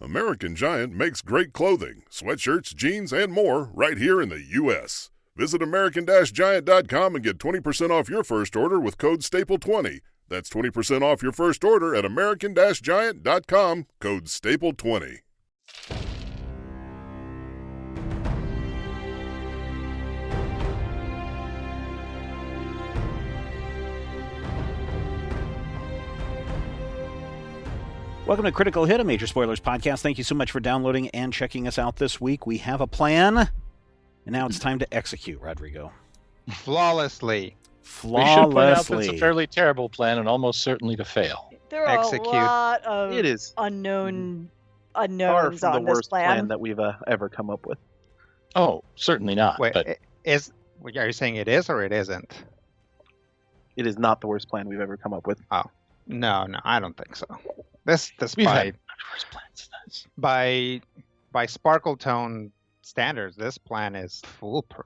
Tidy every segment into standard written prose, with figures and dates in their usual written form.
American Giant makes great clothing, sweatshirts, jeans, and more right here in the U.S. Visit American-Giant.com and get 20% off your first order with code STAPLE20. That's 20% off your first order at American-Giant.com, code STAPLE20. Welcome to Critical Hit, a Major Spoilers podcast. Thank you so much for downloading and checking us out this week. We have a plan, and now it's time to execute, Rodrigo. Flawlessly. We should point out that's a fairly terrible plan and almost certainly to fail. There are Execute. a lot of It is unknowns far on from this the worst plan. plan that we've ever come up with. Oh, certainly not. Wait, but are you saying it is or it isn't? It is not the worst plan we've ever come up with. No, I don't think so. This we've by had worse plans. by Sparkletone standards, this plan is foolproof.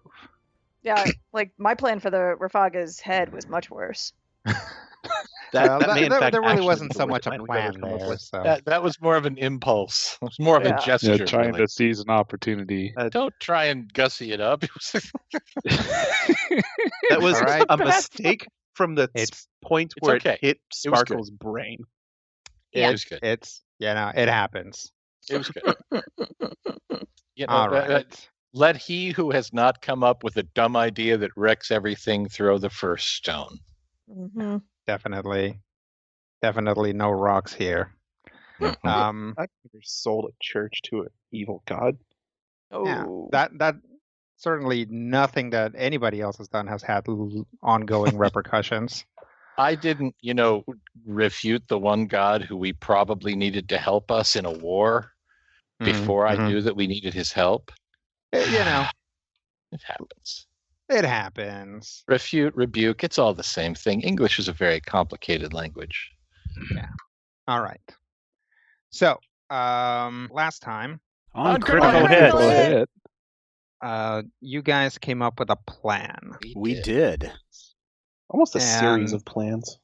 Yeah, like my plan for the Rafaga's head was much worse. That may, in fact, there really actually wasn't be the so worst much a we've ever plan come up there. with. So. That was more of an impulse. It was more of Yeah. a gesture. Yeah, trying really. to seize an opportunity. Don't try and gussy it up. That was All right. a mistake from the point where okay. it hit It was Sparkle's brain. It was good. It happens. It was good. All right. Let he who has not come up with a dumb idea that wrecks everything throw the first stone. Mm-hmm. Definitely no rocks here. I've never sold a church to an evil god. Yeah, Oh, that certainly nothing that anybody else has done has had ongoing repercussions. I didn't, refute the one god who we probably needed to help us in a war before I knew that we needed his help. It happens. It happens. Refute, rebuke, it's all the same thing. English is a very complicated language. Yeah. All right. So, last time, On Critical Critical Hit. Hit, you guys came up with a plan. we did. Almost a series And- of plans.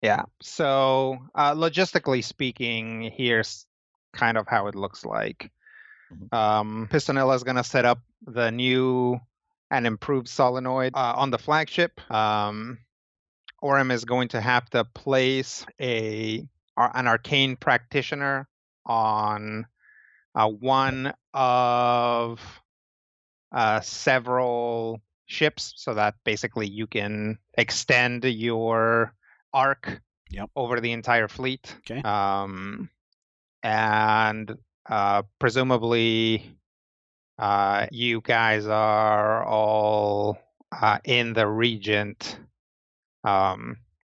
Yeah. So, logistically speaking, here's kind of how it looks like. Pistonella is going to set up the new and improved solenoid on the flagship. Orem is going to have to place an arcane practitioner on one of several ships, so that basically you can extend your arc over the entire fleet. Okay. And presumably you guys are all in the Regent,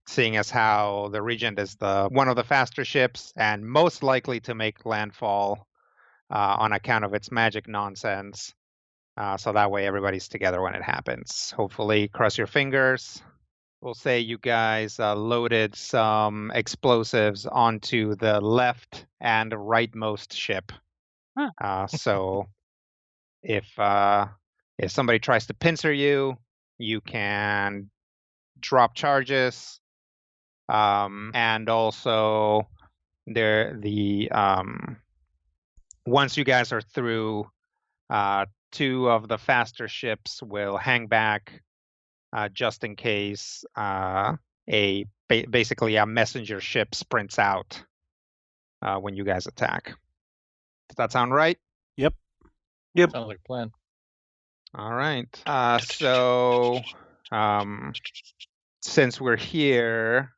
seeing as how the Regent is one of the faster ships and most likely to make landfall on account of its magic nonsense. So that way everybody's together when it happens. Hopefully, cross your fingers. We'll say you guys loaded some explosives onto the left and rightmost ship. So if somebody tries to pincer you, you can drop charges. And also once you guys are through, two of the faster ships will hang back just in case basically a messenger ship sprints out when you guys attack. Does that sound right? Yep. Sounds like a plan. All right. So since we're here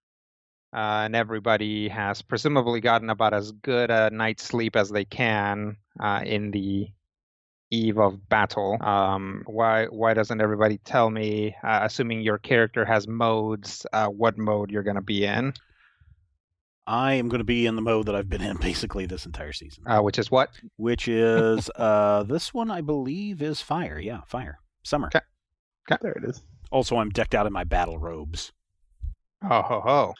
and everybody has presumably gotten about as good a night's sleep as they can in the eve of battle, why doesn't everybody tell me, assuming your character has modes, what mode you're going to be in? I am going to be in the mode that I've been in basically this entire season. Which is what? Which is, this one I believe is fire. Yeah, fire. Summer. Okay. There it is. Also, I'm decked out in my battle robes. Oh, ho,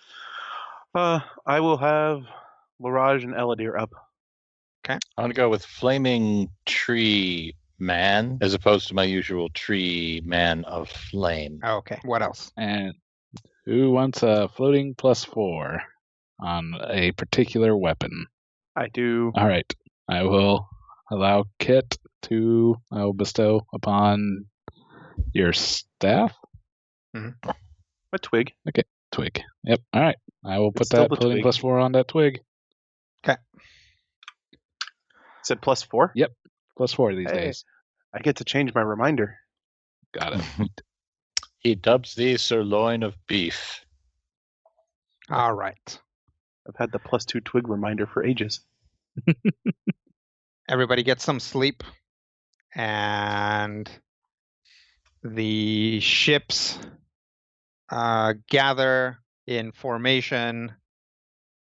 ho. I will have Laraj and Eladir up. I'm going to go with Flaming Tree Man as opposed to my usual Tree Man of Flame. Okay. What else? And who wants a floating +4 on a particular weapon? I do. All right. I will allow Kit to bestow upon your staff. A twig. Okay, twig. Yep. All right. I will put It's still that the floating twig. +4 on that twig. Said +4? Yep. +4 these Hey, days. I get to change my reminder. Got it. He dubs thee sirloin of beef. All right. I've had the +2 twig reminder for ages. Everybody get some sleep, and the ships gather in formation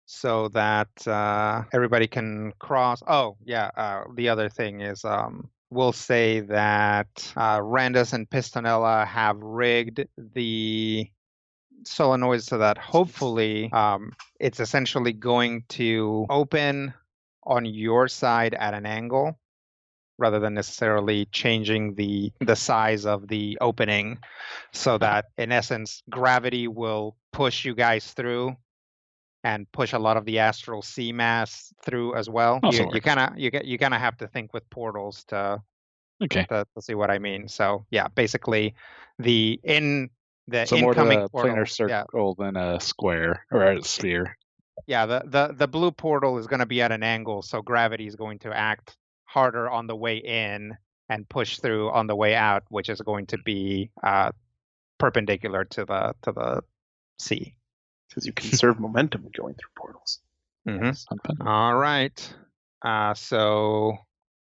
so that everybody can cross. Oh, yeah. The other thing is we'll say that Randus and Pistonella have rigged the solenoids so that hopefully it's essentially going to open on your side at an angle rather than necessarily changing the size of the opening, so that in essence gravity will push you guys through and push a lot of the astral sea mass through as well. Also You kind of have to think with portals to see what I mean. So yeah, basically the so more incoming to a portal, planar circle than a square or a sphere. Yeah, the blue portal is going to be at an angle, so gravity is going to act harder on the way in and push through on the way out, which is going to be perpendicular to the sea. Because you conserve momentum going through portals. Mm-hmm. All right. So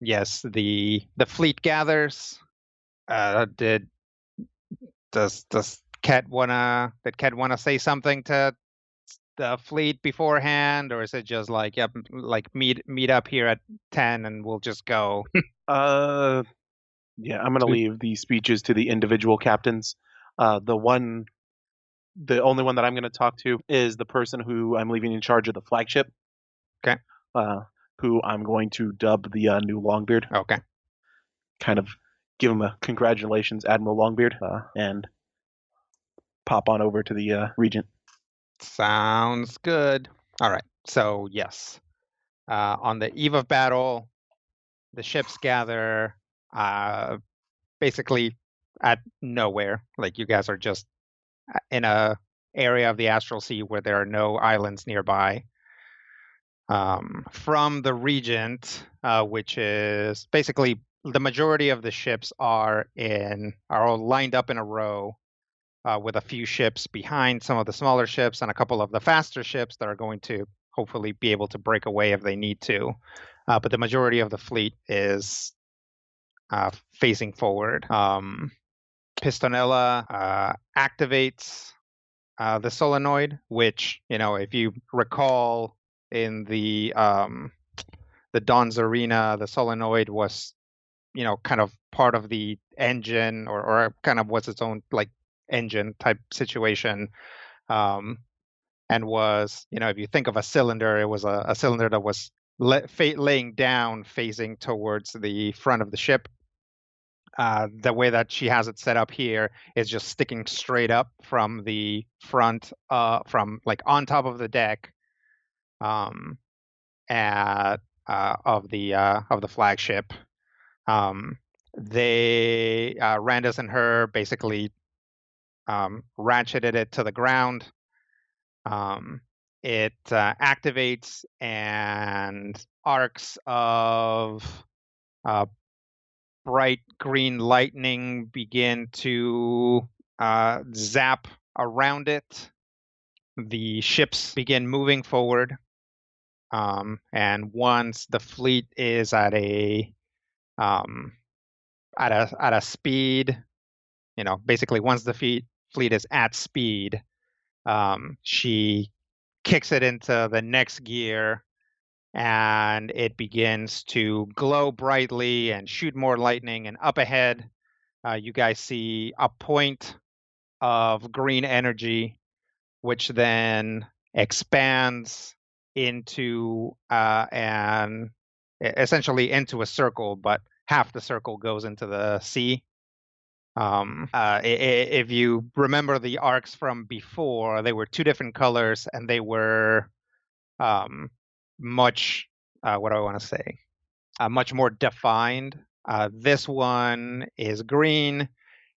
yes, the fleet gathers. Did Ket wanna say something to the fleet beforehand, or is it just like, yep, like meet up here at 10 and we'll just go? Yeah, I'm gonna leave the speeches to the individual captains. The only one that I'm gonna talk to is the person who I'm leaving in charge of the flagship. Okay. Who I'm going to dub the new Longbeard. Okay. Kind of give him a congratulations, Admiral Longbeard, and pop on over to the Regent. Sounds good. All right. So yes, on the eve of battle, the ships gather basically at nowhere. Like you guys are just in a area of the astral sea where there are no islands nearby. From the Regent, which is basically the majority of the ships are all lined up in a row, with a few ships behind some of the smaller ships and a couple of the faster ships that are going to hopefully be able to break away if they need to. But the majority of the fleet is facing forward. Pistonella activates the solenoid, which, if you recall in the Dawn's Arena, the solenoid was, kind of part of the engine or kind of was its own like engine type situation. And was, if you think of a cylinder, it was a cylinder that was laying down facing towards the front of the ship. The way that she has it set up here is just sticking straight up from the front, from like on top of the deck, of the flagship. Randus and her basically ratcheted it to the ground. It activates, and arcs of bright green lightning begin to zap around it. The ships begin moving forward, and once the fleet is at a speed, basically once the fleet is at speed, she kicks it into the next gear, and it begins to glow brightly and shoot more lightning. And up ahead, you guys see a point of green energy, which then expands into essentially into a circle, but half the circle goes into the sea. If you remember the arcs from before, they were two different colors, and they were much, what do I want to say? much more defined. This one is green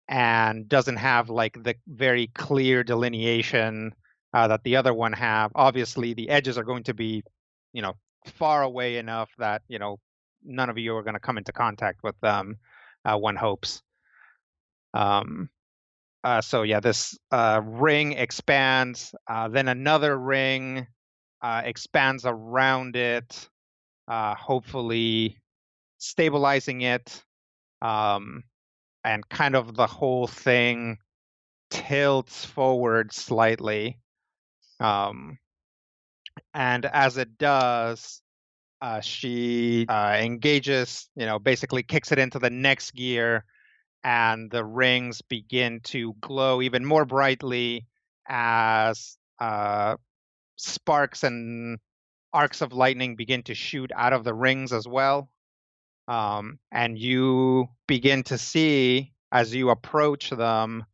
and doesn't have like the very clear delineation that the other one have. Obviously, the edges are going to be, far away enough that, none of you are going to come into contact with them, one hopes. So yeah, this ring expands, then another ring expands around it, hopefully stabilizing it, and kind of the whole thing tilts forward slightly. And as it does, she engages, basically kicks it into the next gear, and the rings begin to glow even more brightly as sparks and arcs of lightning begin to shoot out of the rings as well. And you begin to see, as you approach them,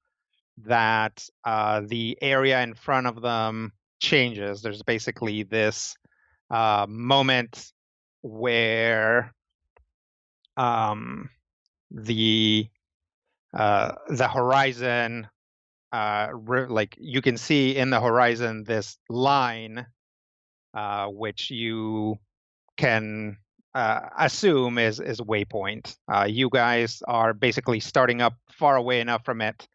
that the area in front of them changes. There's basically this moment where the horizon, like you can see in the horizon this line, which you can assume is waypoint. You guys are basically starting up far away enough from it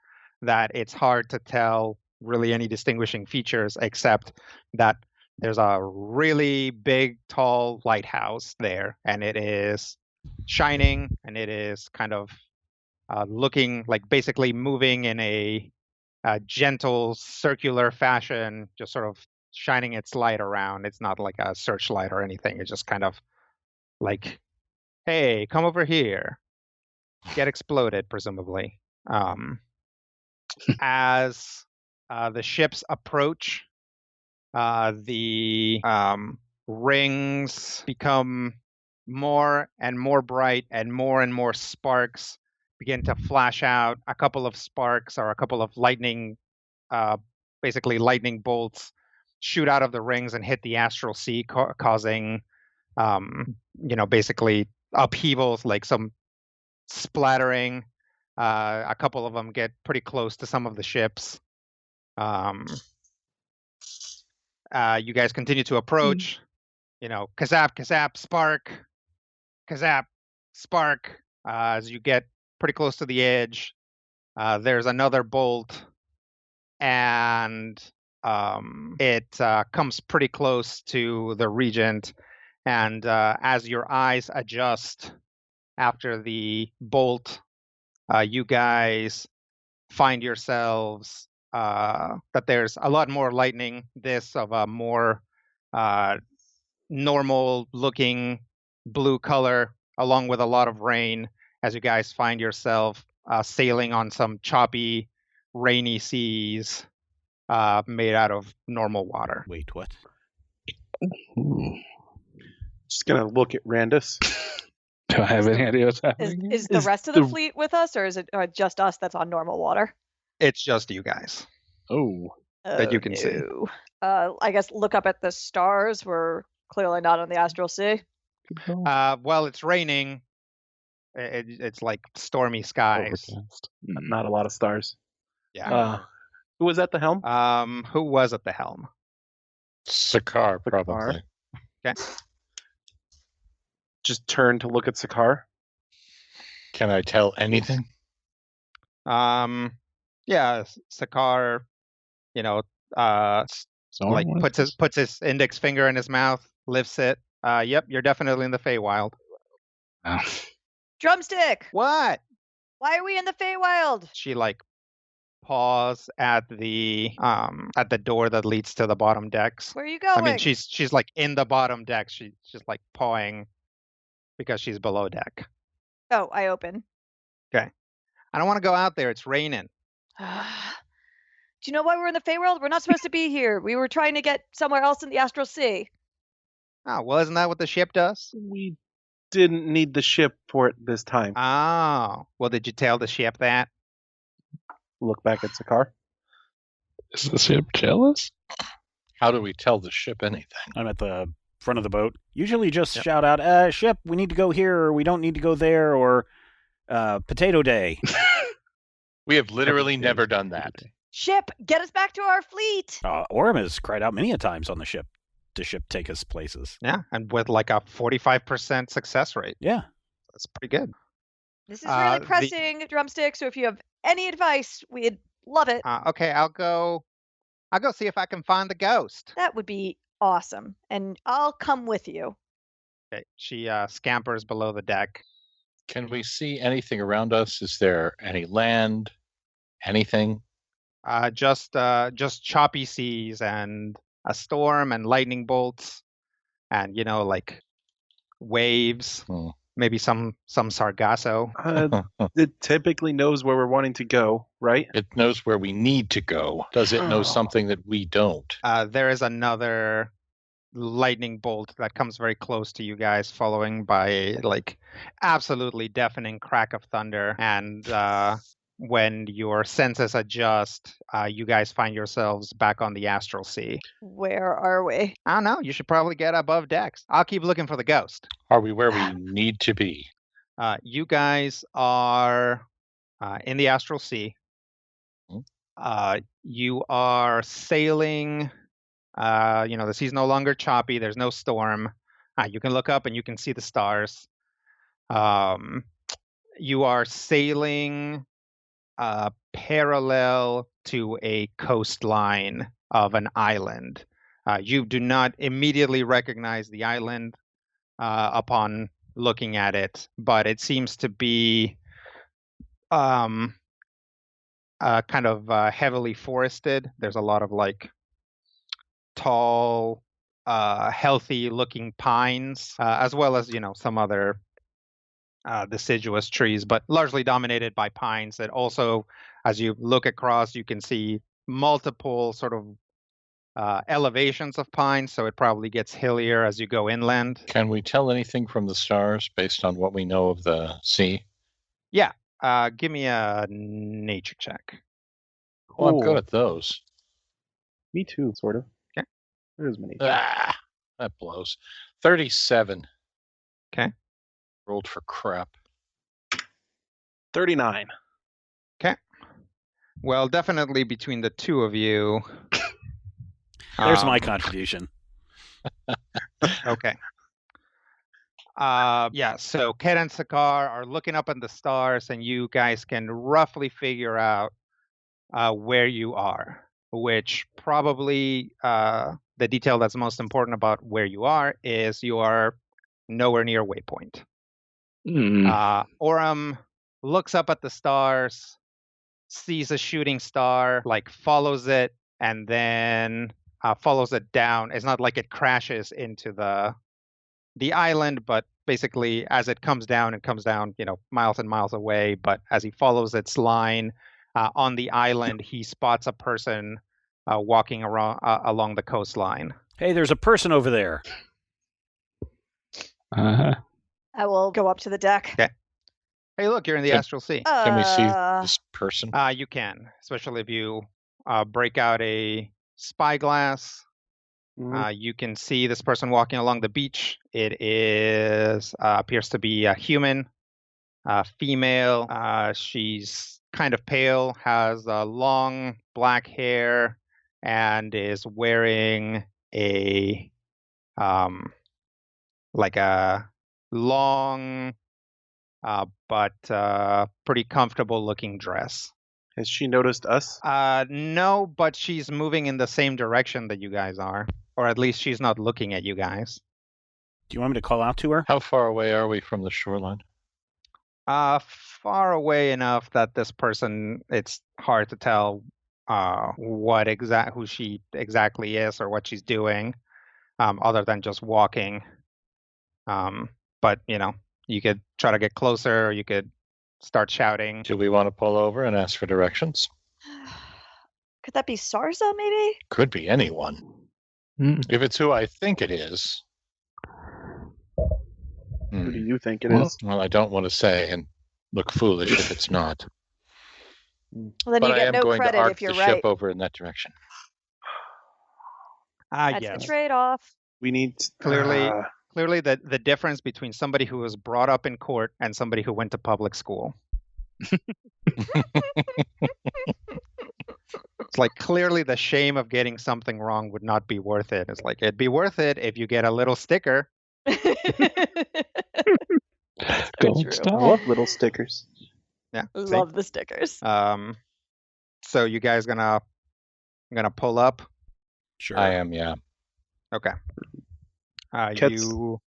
that it's hard to tell really any distinguishing features, except that there's a really big, tall lighthouse there, and it is shining, and it is kind of looking like basically moving in a gentle circular fashion, just sort of shining its light around. It's not like a searchlight or anything. It's just kind of like, hey, come over here, get exploded, presumably. As the ships approach, the rings become more and more bright, and more sparks begin to flash out. A couple of sparks, or a couple of lightning, basically lightning bolts, shoot out of the rings and hit the astral sea, causing, basically upheavals, like some splattering. A couple of them get pretty close to some of the ships. You guys continue to approach, kazap, kazap, spark, kazap, spark. As you get pretty close to the edge, there's another bolt, and it comes pretty close to the regent. And as your eyes adjust after the bolt, you guys find yourselves that there's a lot more lightning, this of a more normal looking blue color, along with a lot of rain, as you guys find yourself sailing on some choppy, rainy seas made out of normal water. Wait, what? Just gonna look at Randus. Do I have any idea what's happening? Is the rest of the fleet with us, or is it just us that's on normal water? It's just you guys. Oh. That you can see. I guess look up at the stars. We're clearly not on the astral sea. Well, it's raining. It's like stormy skies. Not a lot of stars. Yeah. Who was at the helm? Who was at the helm? Sakar, probably. Okay. Just turn to look at Sakar. Can I tell anything? Yeah, Sakar, like puts his index finger in his mouth, lifts it. Yep, you're definitely in the Feywild. Oh. Drumstick! What? Why are we in the Feywild? She like paws at the door that leads to the bottom decks. Where are you going? I mean, she's like in the bottom deck. She's just like pawing because she's below deck. Oh, I open. Okay. I don't want to go out there. It's raining. Do you know why we're in the Feywild? We're not supposed to be here. We were trying to get somewhere else in the astral sea. Oh, well, isn't that what the ship does? We didn't need the ship for it this time. Oh, well, did you tell the ship that? Look back at Sakar. Is the ship jealous? How do we tell the ship anything? I'm at the front of the boat. Usually just shout out, ship, we need to go here, or we don't need to go there, or potato day. We have literally never done that. Ship, get us back to our fleet. Orem has cried out many a times on the ship to take us places. Yeah, and with like a 45% success rate. Yeah. That's pretty good. This is really pressing, Drumstick, so if you have any advice, we'd love it. Okay, I'll go see if I can find the ghost. That would be awesome, and I'll come with you. Okay, she scampers below the deck. Can we see anything around us? Is there any land? Anything? Just choppy seas and a storm and lightning bolts, and like waves. Maybe some sargasso. It typically knows where we're wanting to go, right? It knows where we need to go. Does it know something that we don't? There is another lightning bolt that comes very close to you guys, following by like absolutely deafening crack of thunder. And when your senses adjust, you guys find yourselves back on the astral sea. Where are we? I don't know. You should probably get above decks. I'll keep looking for the ghost. Are we where we need to be? You guys are in the astral sea. You are sailing. The sea's no longer choppy. There's no storm. You can look up and you can see the stars. You are sailing parallel to a coastline of an island. You do not immediately recognize the island upon looking at it, but it seems to be kind of heavily forested. There's a lot of like tall, healthy-looking pines, as well as some other deciduous trees, but largely dominated by pines. That also, as you look across, you can see multiple sort of elevations of pines, so it probably gets hillier as you go inland. Can we tell anything from the stars based on what we know of the sea? Yeah. Give me a nature check. Well, I'm good at those. Me too, sort of. Okay. There's many. That blows. 37. Okay. Rolled for crap. 39. Okay. Well, definitely between the two of you. There's my contribution. Okay. So Ket and Sakar are looking up at the stars, and you guys can roughly figure out where you are, which probably the detail that's most important about where you are is you are nowhere near waypoint. Orem looks up at the stars, sees a shooting star, like follows it, and then follows it down. It's not like it crashes into the island, but basically as it comes down, miles and miles away. But as he follows its line on the island, he spots a person walking around along the coastline. Hey, there's a person over there. I will go up to the deck. Okay. Hey, look, you're in the astral sea. Can we see this person? You can, especially if you break out a spyglass. You can see this person walking along the beach. It is appears to be a human, female. She's kind of pale, has long black hair, and is wearing a like a long but pretty comfortable looking dress. Has she noticed us? No, but she's moving in the same direction that you guys are. Or at least she's not looking at you guys. Do you want me to call out to her? How far away are we from the shoreline? Far away enough that this person, it's hard to tell who she exactly is or what she's doing, other than just walking. But, you could try to get closer, or you could start shouting. Do we want to pull over and ask for directions? Could that be Sarza, maybe? Could be anyone. If it's who I think it is. Who do you think it is? Well, I don't want to say and look foolish if it's not. Well, then but you I get am no going credit to arc if you're the right. ship over in that direction. That's Yes. the trade-off. We need Clearly the difference between somebody who was brought up in court and somebody who went to public school. It's like clearly the shame of getting something wrong would not be worth it. It's like it'd be worth it if you get a little sticker. Gold true. I star. love little stickers. Yeah. see? Love the stickers. So you guys gonna pull up? Sure. I am, yeah. Okay. Ket's You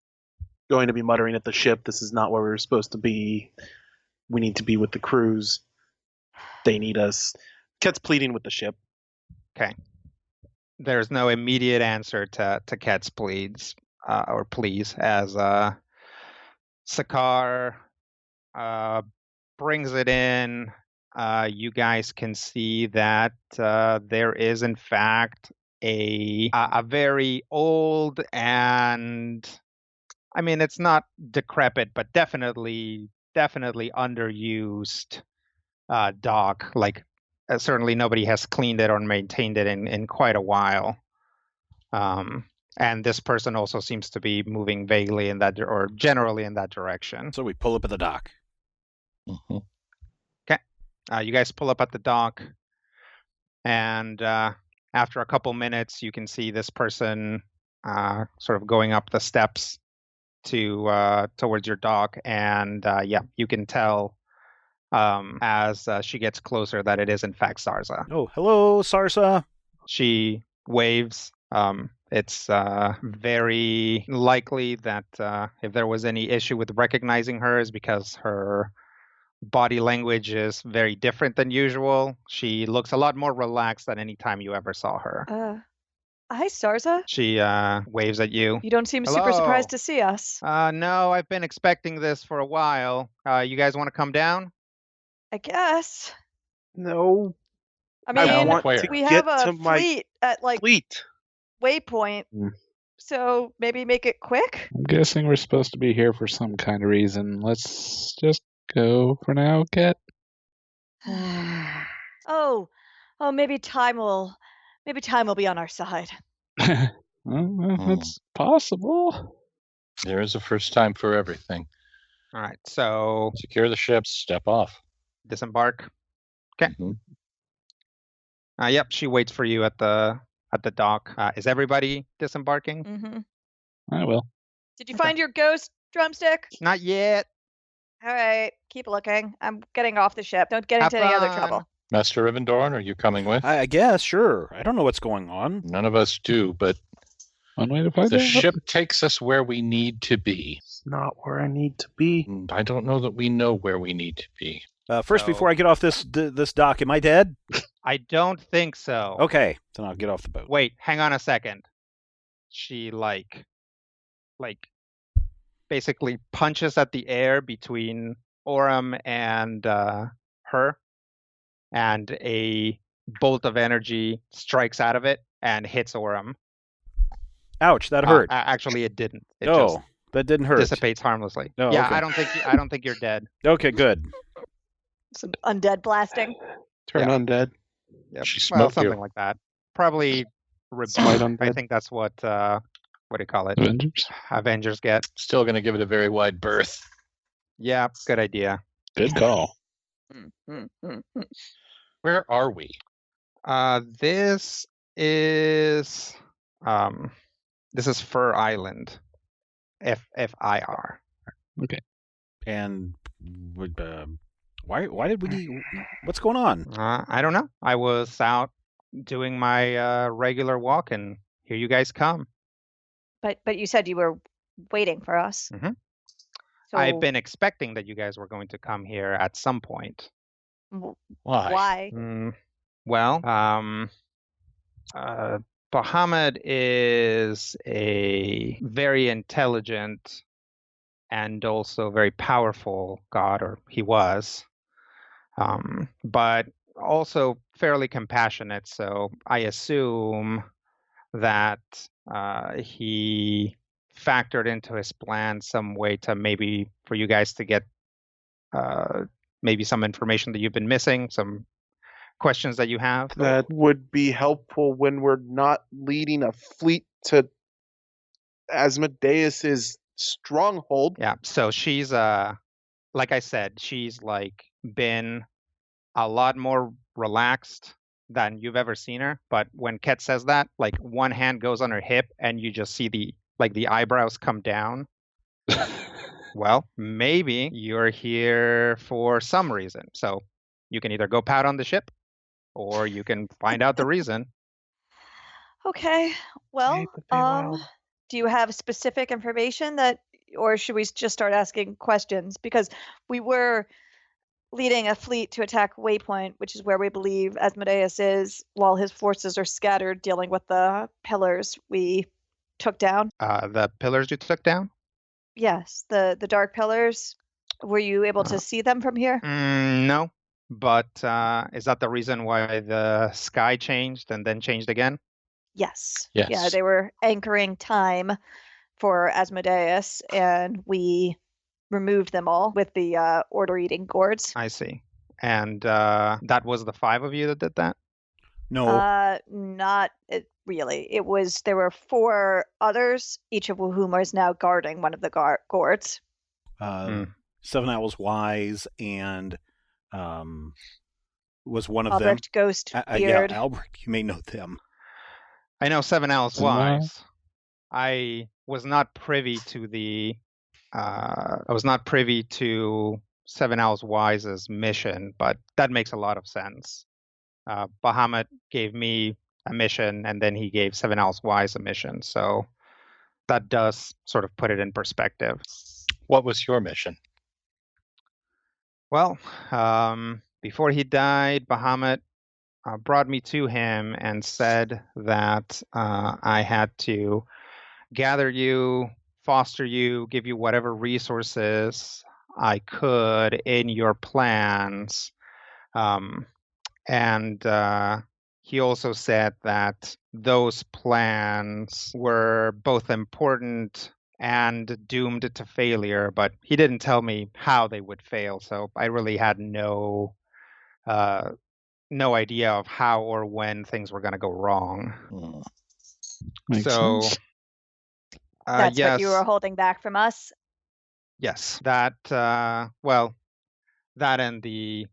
going to be muttering at the ship. This is not where we were supposed to be. We need to be with the crews. They need us. Ket's pleading with the ship. okay? There's no immediate answer to Ket's pleas or pleas as Sakar brings it in. You guys can see that there is in fact a very old and I mean it's not decrepit but definitely underused dock. Like certainly nobody has cleaned it or maintained it in quite a while. And this person also seems to be moving vaguely in that or generally in that direction. So we pull up at the dock. Mhm. You guys pull up at the dock, and after a couple minutes, you can see this person sort of going up the steps to towards your dock, and you can tell as she gets closer that it is in fact Sarza. Oh, hello, Sarsa. She waves. It's very likely that if there was any issue with recognizing her is because her body language is very different than usual. She looks a lot more relaxed than any time you ever saw her. Hi, Sarza. She waves at you. You don't seem super Hello. surprised to see us. No, I've been expecting this for a while. You guys want to come down? I guess. No. I mean, I want Where? to we get have a to my fleet at like fleet. waypoint, so maybe make it quick. I'm guessing we're supposed to be here for some kind of reason. Let's just go for now, Cat. Oh, maybe time will be on our side. Well, it's possible. There is a first time for everything. All right, so Secure the ships, step off. disembark. Okay. Mhm. Yep, she waits for you at the dock. Is everybody disembarking? Mm-hmm. I will. Did you Okay. find your ghost drumstick? Not yet. All right, keep looking. I'm getting off the ship. Don't get Have into any other fun. trouble. Master Rivendorn, are you coming with? I guess, sure. I don't know what's going on. None of us do, but One way to find the out. ship takes us where we need to be. It's not where I need to be. And I don't know that we know where we need to be. First, So- before I get off this dock, am I dead? I don't think so. Okay, then I'll get off the boat. Wait, hang on a second. She like basically punches at the air between Orem and her, and a bolt of energy strikes out of it and hits Orem. Ouch, that hurt. Actually, it didn't. It Oh, that didn't hurt. just dissipates harmlessly. Oh, yeah, okay. I don't think you're dead. Okay, good. Some undead blasting. Turn Yeah. undead. Yep. She Well, smoked you. something like that. Probably Smite rebuke. I undead. think that's what do you call it? Avengers. Avengers get. Still going to give it a very wide berth. Yeah, good idea. Good call. Where are we? This is Fur Island. FIR. And why did we? What's going on? I don't know. I was out doing my regular walk, and here you guys come. But you said you were waiting for us. Mhm. So I've been expecting that you guys were going to come here at some point. Why? Why? Well, Bahamut is a very intelligent and also very powerful god, or he was, but also fairly compassionate. So I assume that he factored into his plan some way to maybe for you guys to get maybe some information that you've been missing, some questions that you have. That would be helpful when we're not leading a fleet to Asmodeus's stronghold. Yeah. So she's like I said, she's like been a lot more relaxed than you've ever seen her. But when Ket says that, like one hand goes on her hip and you just see the eyebrows come down. Well, maybe you're here for some reason. So you can either go pout on the ship or you can find out the reason. Okay. Well, hate the Feywild. do you have specific information or should we just start asking questions? Because we were leading a fleet to attack Waypoint, which is where we believe Asmodeus is, while his forces are scattered dealing with the pillars we took down. The pillars you took down? Yes, the dark pillars. Were you able to see them from here? No. But is that the reason why the sky changed and then changed again? Yes. Yes. Yeah, they were anchoring time for Asmodeus, and we removed them all with the order-eating gourds. I see. And that was the 5 of you that did that? No. Not really. There were 4 others, each of whom is now guarding one of the gourds. Seven Owls Wise and was one of Albrecht them. Ghost Yeah, Beard. Albrecht, you may know them. I know 7 Owls Wow. Wise. I was not privy to the 7 Owls Wise's mission, but that makes a lot of sense. Bahamut gave me a mission, and then he gave 7 Owls Wise a mission, so that does sort of put it in perspective. What was your mission? Well, before he died, Bahamut brought me to him and said that I had to gather you, foster you, give you whatever resources I could in your plans. And he also said that those plans were both important and doomed to failure, but he didn't tell me how they would fail, so I really had no idea of how or when things were going to go wrong. Makes So sense. That's yes, what you were holding back from us? yes, that that and the,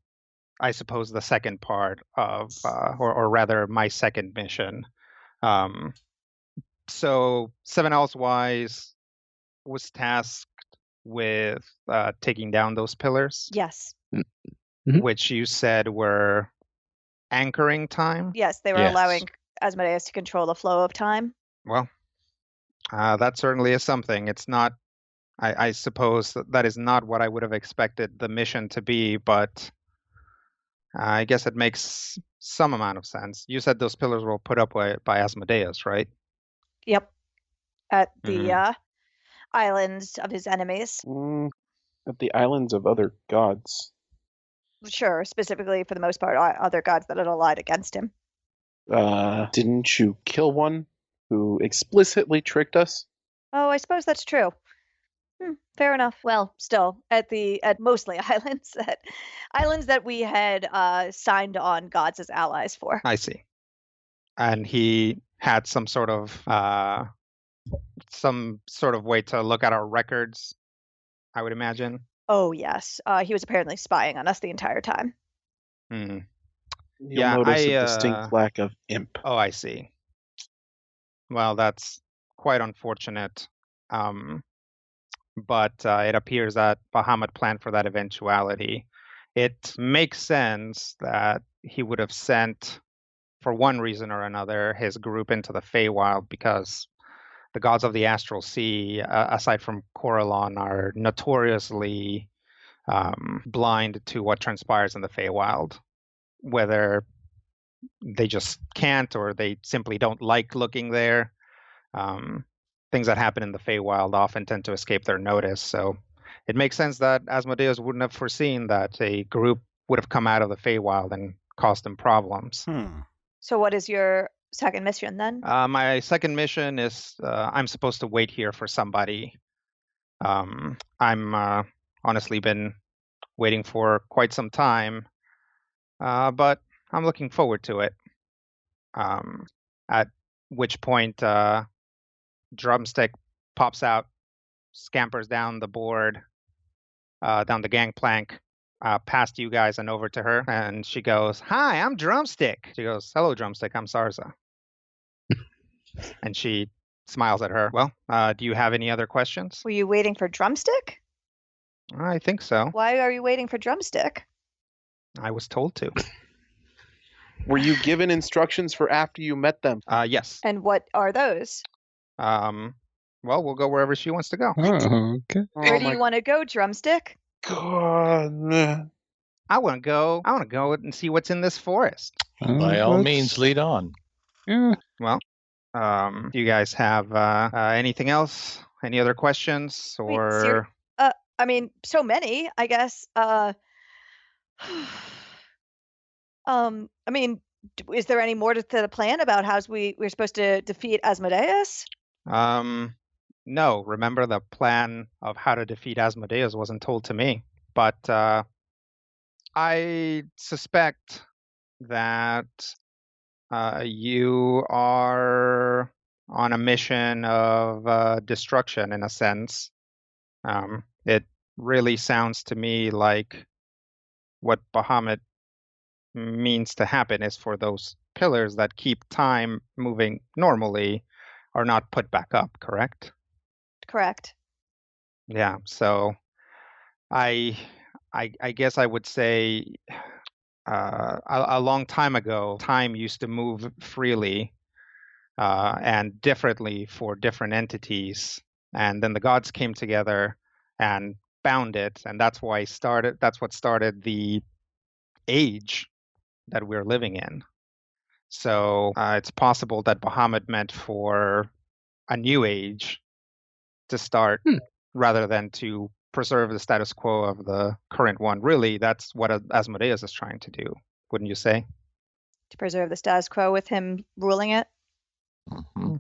I suppose, the second part of, or rather my second mission. So 7 Owls Wise was tasked with taking down those pillars, Yes. Mhm. which you said were anchoring time. Yes, they were Yes. allowing Asmodeus to control the flow of time. Well, that certainly is something. It's not, I suppose that is not what I would have expected the mission to be, but I guess it makes some amount of sense. You said those pillars were put up by Asmodeus, right? Yep. At the islands of his enemies. At the islands of other gods. Sure, specifically for the most part, other gods that had allied against him. Didn't you kill one who explicitly tricked us? Oh, I suppose that's true. Fair enough. Well, still, at mostly islands that we had signed on gods as allies for. I see. And he had some sort of way to look at our records, I would imagine. Oh, yes. He was apparently spying on us the entire time. You'll Yeah, notice a distinct lack of imp. Oh, I see. Well, that's quite unfortunate. But it appears that Bahamut planned for that eventuality. It makes sense that he would have sent, for one reason or another, his group into the Feywild, because the gods of the Astral Sea, aside from Corellon, are notoriously blind to what transpires in the Feywild, whether they just can't or they simply don't like looking there. Things that happen in the Feywild often tend to escape their notice, so it makes sense that Asmodeus wouldn't have foreseen that a group would have come out of the Feywild and caused him problems. So what is your second mission then? My second mission is I'm supposed to wait here for somebody. I'm honestly been waiting for quite some time, but I'm looking forward to it. At which point, Drumstick pops out, scampers down the board, down the gangplank, past you guys and over to her. And she goes, "Hi, I'm Drumstick." She goes, "Hello, Drumstick. I'm Sarza." And she smiles at her. "Well, do you have any other questions?" Were you waiting for Drumstick? I think so. Why are you waiting for Drumstick? I was told to. Were you given instructions for after you met them? Yes. And what are those? Well, we'll go wherever she wants to go. Oh, okay. Where do you want to go, Drumstick? God. I want to go and see what's in this forest. By all means, lead on. Yeah. Well, do you guys have anything else? Any other questions? Or I mean, so many, I guess. I mean, is there any more to the plan about how we're supposed to defeat Asmodeus? No. Remember, the plan of how to defeat Asmodeus wasn't told to me. But I suspect that you are on a mission of destruction, in a sense. It really sounds to me like what Bahamut means to happen is for those pillars that keep time moving normally are not put back up, correct? Correct. Yeah, so I guess I would say a long time ago, time used to move freely and differently for different entities. And then the gods came together and bound it. And that's what started the age that we're living in. So it's possible that Bahamut meant for a new age to start rather than to preserve the status quo of the current one. Really, that's what Asmodeus is trying to do, wouldn't you say? To preserve the status quo with him ruling it? Mm-hmm.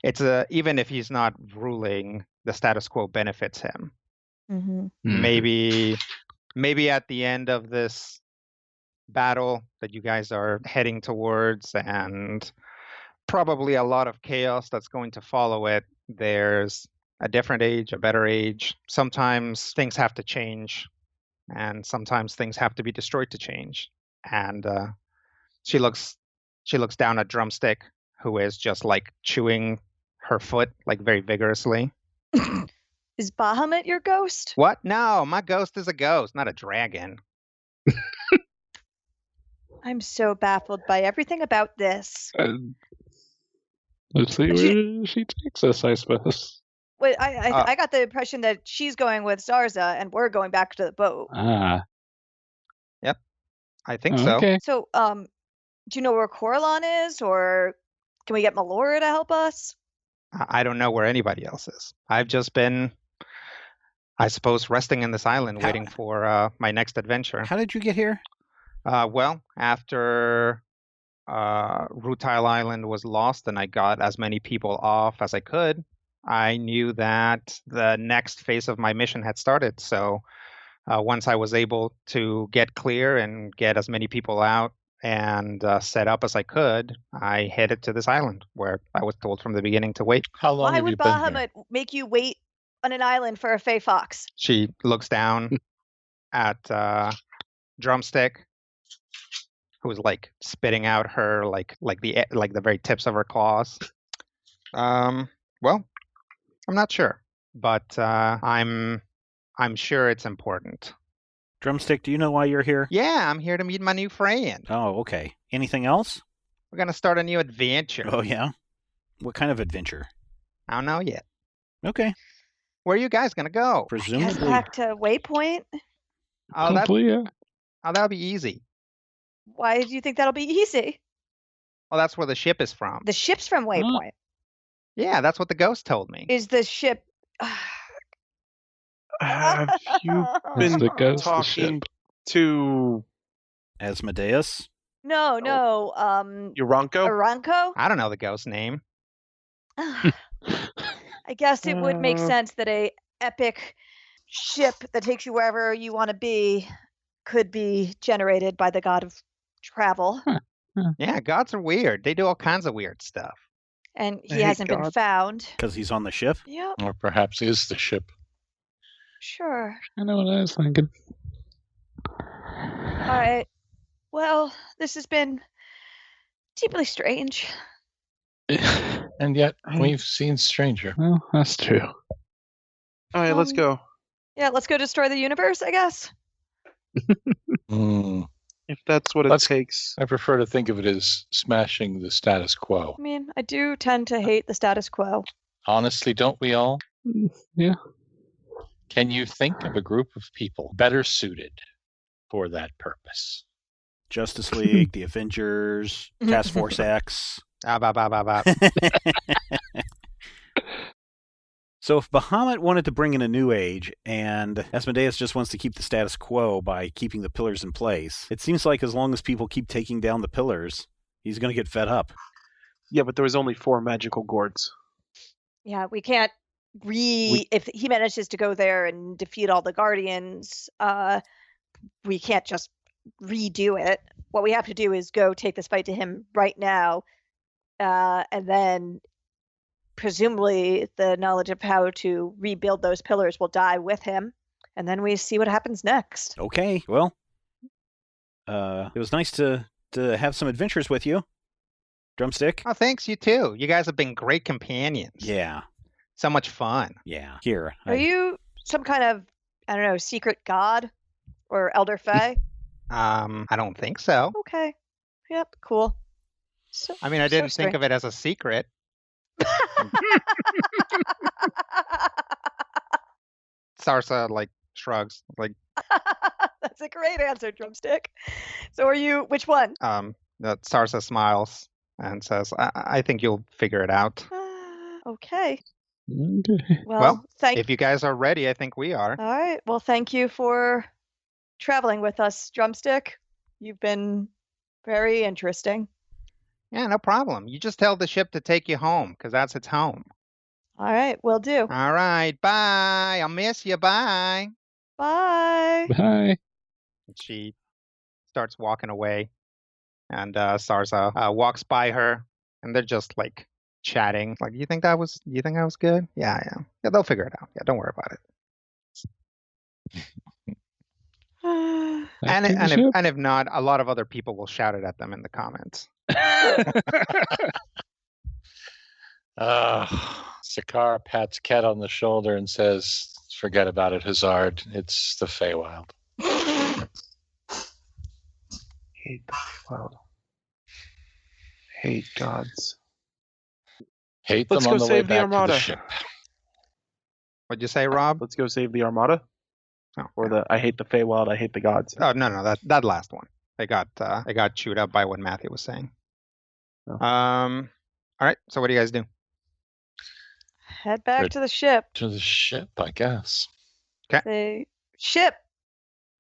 It's even if he's not ruling, the status quo benefits him. Mm-hmm. Maybe at the end of this battle that you guys are heading towards, and probably a lot of chaos that's going to follow it, there's a different age, a better age. Sometimes things have to change, and sometimes things have to be destroyed to change. And she looks down at Drumstick, who is just like chewing her foot like very vigorously. Is Bahamut your ghost? What? No, my ghost is a ghost, not a dragon. I'm so baffled by everything about this. Let's see where she takes us, I suppose. Wait, I got the impression that she's going with Zarza and we're going back to the boat. Ah. Yep, I think so. Okay. So, do you know where Coralon is, or can we get Melora to help us? I don't know where anybody else is. I've just been, I suppose, resting in this island, waiting for my next adventure. How did you get here? Well, after Rutile Island was lost and I got as many people off as I could, I knew that the next phase of my mission had started. So once I was able to get clear and get as many people out and set up as I could, I headed to this island where I was told from the beginning to wait. How long Why have you would been here? Bahamut make you wait on an island for a Fey Fox? She looks down at Drumstick, who's like spitting out her like the very tips of her claws. Well, I'm not sure, but I'm sure it's important. Drumstick, do you know why you're here? Yeah, I'm here to meet my new friend. Oh, okay. Anything else? We're gonna start a new adventure. Oh, yeah? What kind of adventure? I don't know yet. Okay. Where are you guys gonna go? Guess Presumably. back to Waypoint? Oh, Hopefully, yeah. that'll be easy. Why do you think that'll be easy? Well, that's where the ship is from. The ship's from Waypoint. Yeah, that's what the ghost told me. Is the ship... Have you Is been the ghost the talking to Asmodeus? No. Uranko? Aranko? I don't know the ghost name. I guess it would make sense that a epic ship that takes you wherever you want to be could be generated by the god of travel. Yeah, gods are weird. They do all kinds of weird stuff. And he Hey, hasn't been God. found. Because he's on the ship? Yep, Or perhaps is the ship. sure. I know what I was thinking. All right. Well, this has been deeply strange. And yet, we've seen stranger. Well, that's true. All right, let's go. Yeah, let's go destroy the universe, I guess. Hmm. If that's what it Let's- takes. I prefer to think of it as smashing the status quo. I mean, I do tend to hate the status quo. Honestly, don't we all? Yeah. Can you think of a group of people better suited for that purpose? Justice League, the Avengers, Task Force X. So if Bahamut wanted to bring in a new age and Asmodeus just wants to keep the status quo by keeping the pillars in place, it seems like as long as people keep taking down the pillars, he's going to get fed up. Yeah, but there was only 4 magical gourds. Yeah, we can't if he manages to go there and defeat all the Guardians, we can't just redo it. What we have to do is go take this fight to him right now, and then presumably the knowledge of how to rebuild those pillars will die with him, and then we see what happens next. Okay, well, it was nice to have some adventures with you, Drumstick. Oh, thanks, you too. You guys have been great companions. Yeah, So much fun. yeah. Here, Are you some kind of, I don't know, secret god or elder fae? I don't think so. Okay. Yep, cool. So, I mean, I didn't think of it as a secret. Sarsa like shrugs, like That's a great answer, Drumstick. So are you, which one? that Sarsa smiles and says, I think you'll figure it out. Okay. Okay. Well, If you guys are ready, I think we are. All right. Well, thank you for traveling with us, Drumstick. You've been very interesting. Yeah, no problem. You just tell the ship to take you home, because that's its home. All right, will do. All right, bye. I'll miss you. Bye. Bye. Bye. She starts walking away, and Sarsa walks by her, and they're just like chatting. Like, you think that was good? Yeah. They'll figure it out. Yeah, don't worry about it. And if not, a lot of other people will shout it at them in the comments. Sakara pats Cat on the shoulder and says, "Forget about it, Hazard. It's the Feywild." Hate the Feywild. Hate gods. Hate Let's them go on the way save the back to the Armada. ship. What'd you say, Rob? Let's go save the Armada. Oh, Or the I hate the Feywild, I hate the gods. Oh no, that last one. They got chewed up by what Matthew was saying. Oh. All right. So what do you guys do? Head back Good. to the ship. To the ship, I guess. The ship.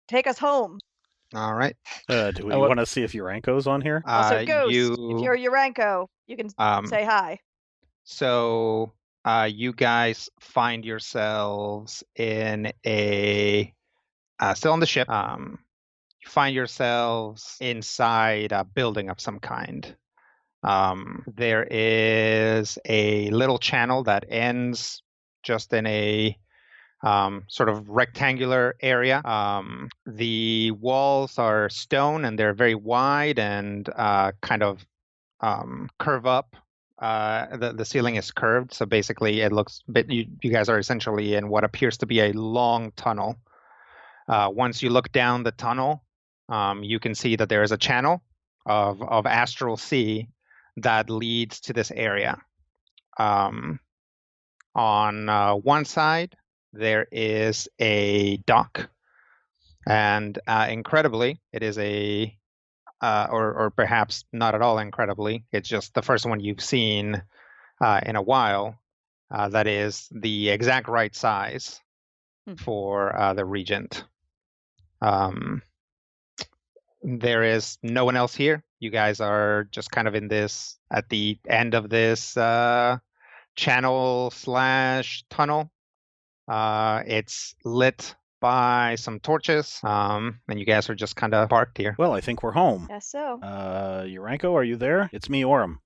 Take us home. All right. do we want to see if Uranko's on here? Also, Ghost, if you're Uranko, you can say hi. So you guys find yourselves in a still on the ship. You find yourselves inside a building of some kind. There is a little channel that ends just in a sort of rectangular area. The walls are stone and they're very wide and kind of curve up. The ceiling is curved, so basically it looks. But you guys are essentially in what appears to be a long tunnel. Once you look down the tunnel, you can see that there is a channel of astral sea that leads to this area. On one side, there is a dock, and incredibly, it is or perhaps not at all incredibly, it's just the first one you've seen in a while that is the exact right size for the Regent. There is no one else here. You guys are just kind of in this, at the end of this channel / tunnel. It's lit by some torches, and you guys are just kind of parked here. Well, I think we're home. Yes, so. Uranko, are you there? It's me, Orem.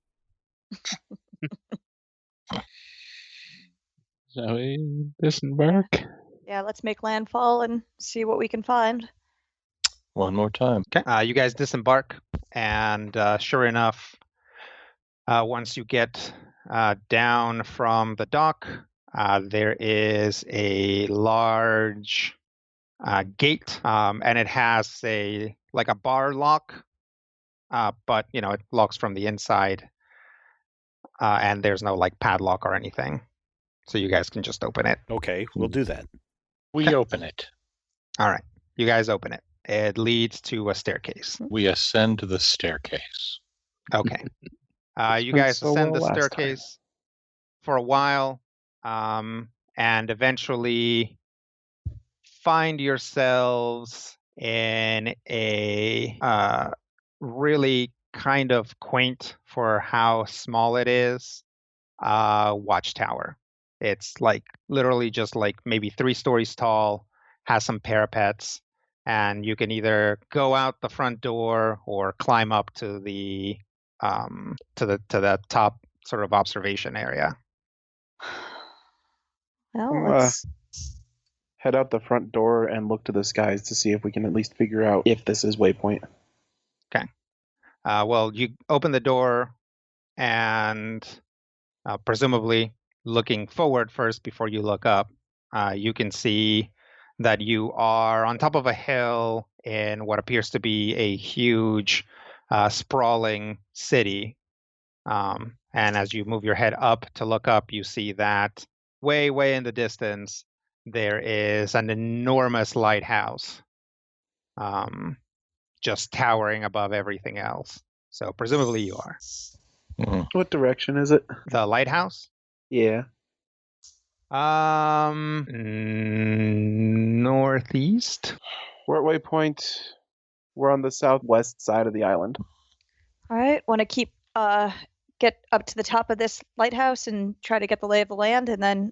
Shall we disembark? Yeah, let's make landfall and see what we can find. One more time. Okay. You guys disembark, and sure enough, once you get down from the dock, there is a large gate, and it has a bar lock, but it locks from the inside, and there's no padlock or anything, so you guys can just open it. Okay, we'll do that. We open it. All right, you guys open it. It leads to a staircase. We ascend the staircase. Okay. You went guys so ascend well the last time. staircase for a while, and eventually find yourselves in a really kind of quaint, for how small it is, watchtower. It's literally just maybe 3 stories tall, has some parapets, and you can either go out the front door or climb up to the top sort of observation area. Well, let's. Head out the front door and look to the skies to see if we can at least figure out if this is waypoint. Okay. Well, you open the door, and presumably looking forward first before you look up, you can see that you are on top of a hill in what appears to be a huge, sprawling city. And as you move your head up to look up, you see that way, way in the distance, there is an enormous lighthouse, just towering above everything else. So presumably you are. Mhm. What direction is it? The lighthouse? Yeah. Northeast. We're at waypoint. We're on the southwest side of the island. All right. Want to get up to the top of this lighthouse and try to get the lay of the land, and then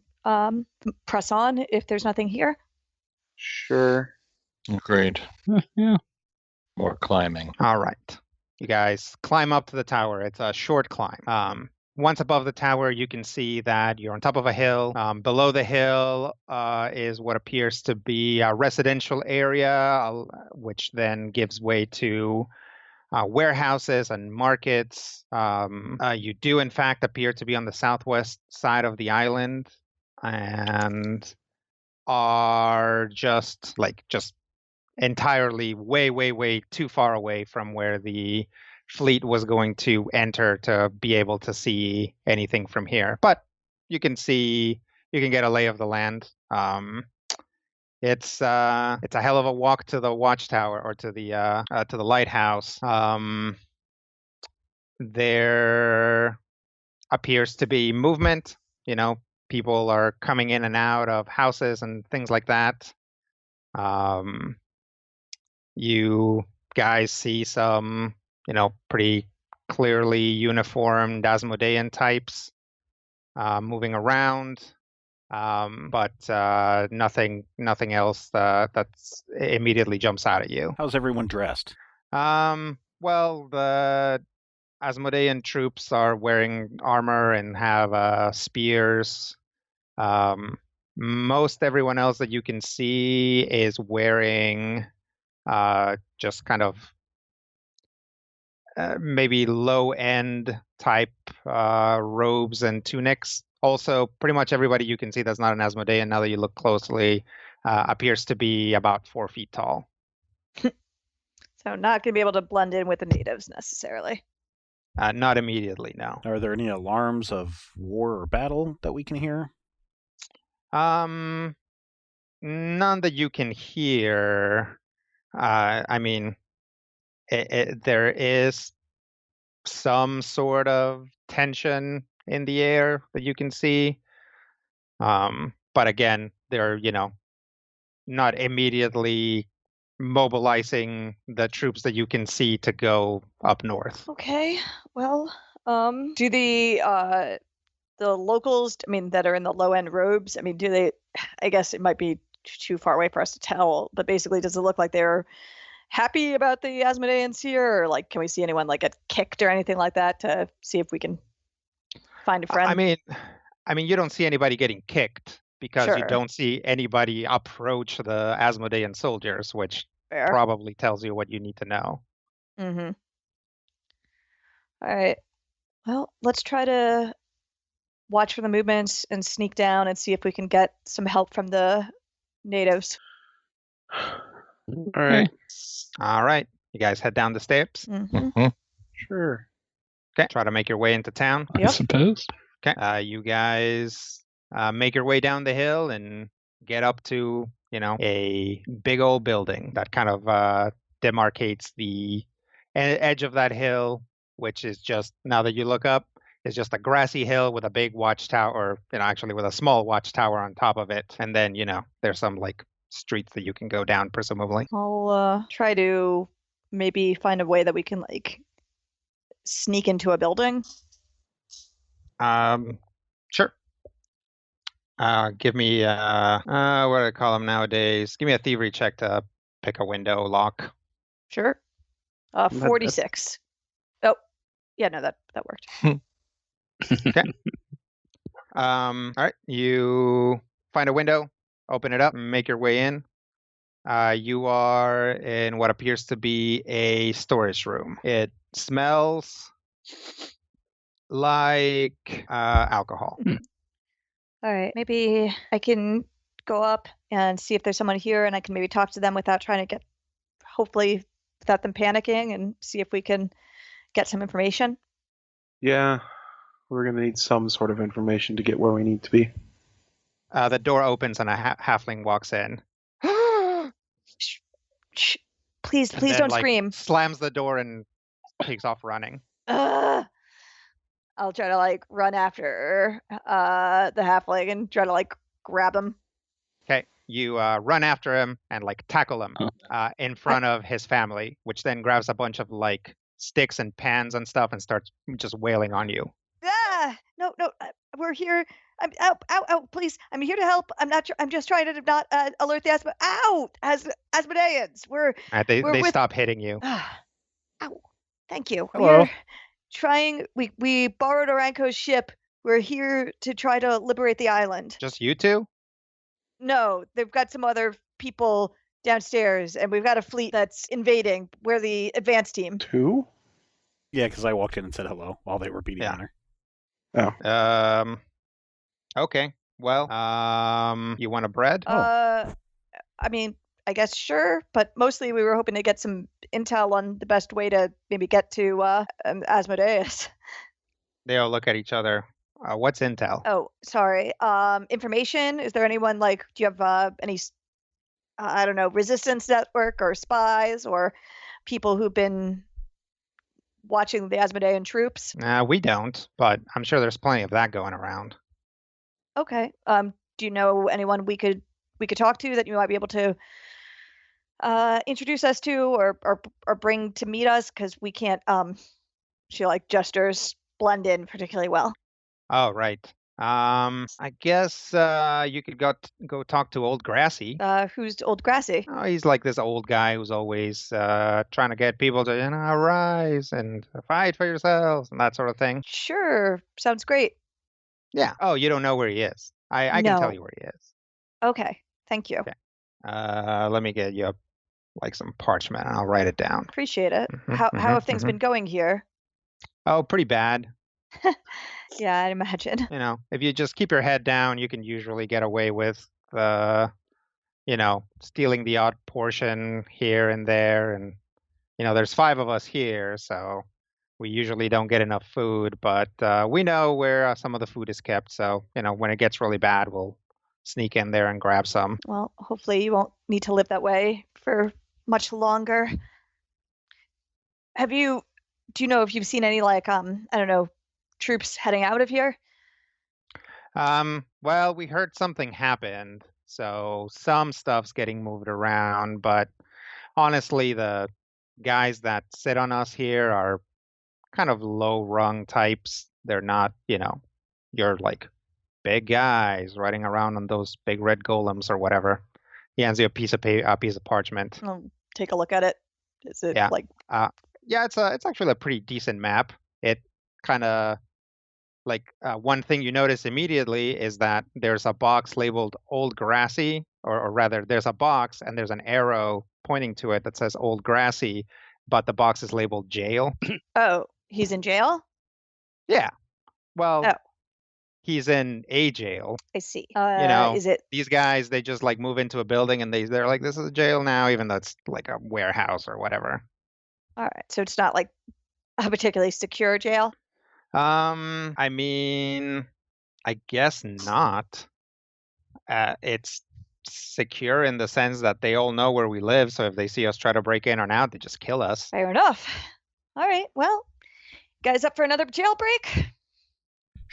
press on if there's nothing here. Sure. Agreed. Yeah. More climbing. All right. You guys climb up to the tower. It's a short climb. Once above the tower, you can see that you're on top of a hill. Below the hill is what appears to be a residential area, which then gives way to warehouses and markets. You do, in fact, appear to be on the southwest side of the island, and are just entirely way too far away from where the fleet was going to enter to be able to see anything from here. But you can get a lay of the land. It's a hell of a walk to the watchtower, or to the lighthouse. There appears to be movement. People are coming in and out of houses and things like that. You guys see some, pretty clearly uniformed Asmodean types moving around, but nothing else that's immediately jumps out at you. How's everyone dressed? Well, the Asmodean troops are wearing armor and have spears. Most everyone else that you can see is wearing just kind of maybe low-end type robes and tunics. Also, pretty much everybody you can see that's not an Asmodean, now that you look closely, appears to be about 4 feet tall. So not going to be able to blend in with the natives necessarily. Not immediately, no. Are there any alarms of war or battle that we can hear? None that you can hear. I mean, there is some sort of tension in the air that you can see. But again, they're, not immediately mobilizing the troops that you can see to go up north. Okay. Well, do the locals, that are in the low end robes, do they, I guess it might be too far away for us to tell, but basically does it look like they're happy about the Asmodeans here, or can we see anyone get kicked or anything like that to see if we can find a friend? I mean, you don't see anybody getting kicked because you Sure. don't see anybody approach the Asmodean soldiers, which Fair. probably tells you what you need to know. Mm-hmm. All right. Well, let's try to watch for the movements and sneak down and see if we can get some help from the natives. All right. All right. You guys head down the steps. Mm-hmm. Sure. Okay. Try to make your way into town. I Yep. suppose. Okay. You guys make your way down the hill and get up to, a big old building that kind of demarcates the edge of that hill, which is just, now that you look up, is just a grassy hill with a big watchtower, or, actually with a small watchtower on top of it. And then, there's some like streets that you can go down, presumably. I'll try to maybe find a way that we can like sneak into a building. Sure. Give me what do I call them nowadays? Give me a thievery check to pick a window lock. Sure. 46. Oh, yeah, no, that worked. Okay. All right. You find a window, open it up, and make your way in. You are in what appears to be a storage room. It smells like alcohol. All right, maybe I can go up and see if there's someone here, and I can maybe talk to them without trying to get, hopefully, without them panicking, and see if we can get some information. Yeah, we're gonna need some sort of information to get where we need to be. The door opens and a halfling walks in. Shh. Please And then, don't scream. Slams the door and takes off running. I'll try to like run after the halfling and try to like grab him. Okay, you run after him and like tackle him in front of his family, which then grabs a bunch of like sticks and pans and stuff and starts just wailing on you. No, we're here. I'm ow, please. I'm here to help. I'm just trying to not alert the Asmodeans. They stop hitting you. Ow. Thank you. Hello. We're trying. We borrowed Aranko's ship. We're here to try to liberate the island. Just you two? No, they've got some other people downstairs, and we've got a fleet that's invading. We're the advance team. Two? Yeah, because I walked in and said hello while they were beating on her. Oh. Okay. Well, you want a bread? I mean, I guess sure, but mostly we were hoping to get some intel on the best way to maybe get to Asmodeus. They all look at each other. What's intel? Oh, sorry. Information? Is there anyone like? Do you have any? I don't know, resistance network or spies or people who've been watching the Asmodean troops? We don't, but I'm sure there's plenty of that going around. Okay. Do you know anyone we could talk to that you might be able to introduce us to or bring to meet us? Because we can't. She like gestures blend in particularly well. Oh, right. I guess you could go talk to Old Grassy. Who's Old Grassy? Oh, he's like this old guy who's always trying to get people to rise and fight for yourselves and that sort of thing. Sure, sounds great. Yeah. Oh, you don't know where he is? I can tell you where he is. Okay, thank you. Okay. Let me get you like some parchment and I'll write it down. Appreciate it. How have things been going here? Oh, pretty bad. Yeah, I'd imagine. If you just keep your head down, you can usually get away with stealing the odd portion here and there. And, there's 5 of us here, so we usually don't get enough food, but we know where some of the food is kept. So, when it gets really bad, we'll sneak in there and grab some. Well, hopefully you won't need to live that way for much longer. Do you know if you've seen any like, I don't know, troops heading out of here? Well, we heard something happened, so some stuff's getting moved around, but honestly, the guys that sit on us here are kind of low-rung types. They're not, you're like big guys riding around on those big red golems or whatever. He hands you a piece of parchment. I'll take a look at it. Is it like? Yeah, it's actually a pretty decent map. It kind of one thing you notice immediately is that there's a box labeled Old Grassy, or rather, there's a box and there's an arrow pointing to it that says Old Grassy, but the box is labeled Jail. Oh, he's in jail? Yeah. Well, Oh. He's in a jail. I see. Is it? These guys, they just like move into a building and they're like, this is a jail now, even though it's like a warehouse or whatever. All right, so it's not like a particularly secure jail? I mean, I guess not. It's secure in the sense that they all know where we live, so if they see us try to break in or out, they just kill us. Fair enough. All right, well, guys up for another jailbreak?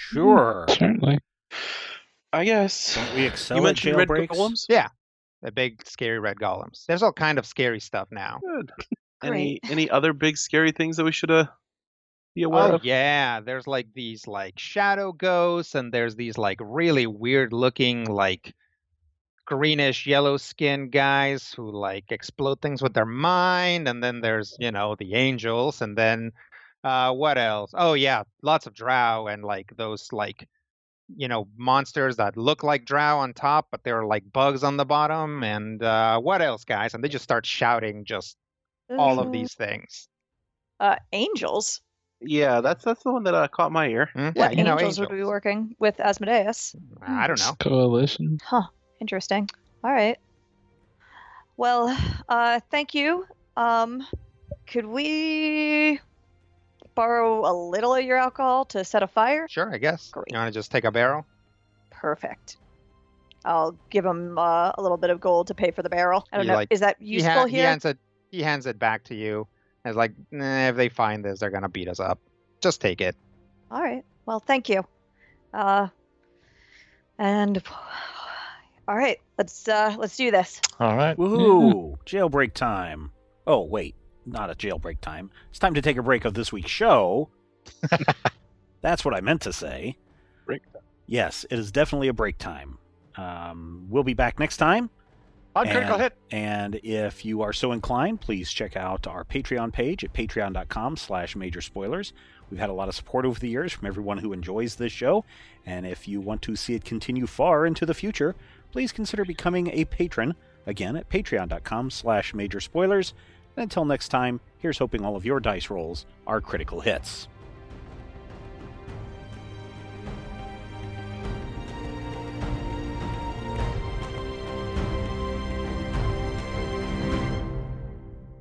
Sure. Certainly. I guess. Don't we excel You at mentioned red jailbreaks? golems? Yeah, the big scary red golems. There's all kind of scary stuff now. Good. Great. Any other big scary things that we should be aware of? Yeah, there's like these like shadow ghosts, and there's these like really weird looking like greenish yellow skinned guys who like explode things with their mind, and then there's the angels, and then what else? Oh yeah, lots of drow and like those like monsters that look like drow on top, but they're like bugs on the bottom. And what else, guys? And they just start shouting just all of these things. Angels? Yeah, that's the one that caught my ear. Yeah, What angels angels would be working with Asmodeus? I don't know. Coalition. Huh. Interesting. All right. Well, thank you. Could we borrow a little of your alcohol to set a fire? Sure, I guess. Great. You want to just take a barrel? Perfect. I'll give him a little bit of gold to pay for the barrel. I don't know. Is that useful here? He hands it back to you. It's like, if they find this, they're gonna beat us up. Just take it. All right. Well, thank you. And all right, let's do this. All right. Woohoo! Jailbreak time. Oh, wait. Not a jailbreak time. It's time to take a break of this week's show. That's what I meant to say. Break time. Yes, it is definitely a break time. We'll be back next time. On Critical Hit. And if you are so inclined, please check out our Patreon page at patreon.com/majorspoilers. We've had a lot of support over the years from everyone who enjoys this show. And if you want to see it continue far into the future, please consider becoming a patron, again, at patreon.com/majorspoilers. And until next time, here's hoping all of your dice rolls are critical hits.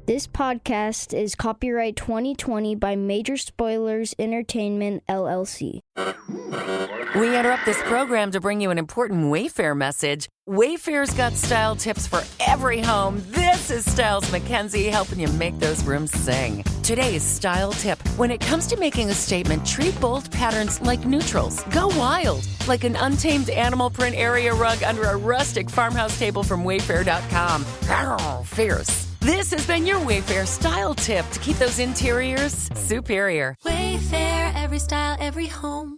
This podcast is copyright 2020 by Major Spoilers Entertainment, LLC. We interrupt this program to bring you an important Wayfair message. Wayfair's got style tips for every home. This is Styles Mackenzie helping you make those rooms sing. Today's style tip. When it comes to making a statement, treat bold patterns like neutrals. Go wild, like an untamed animal print area rug under a rustic farmhouse table from Wayfair.com. Arr, fierce. This has been your Wayfair style tip to keep those interiors superior. Wayfair, every style, every home.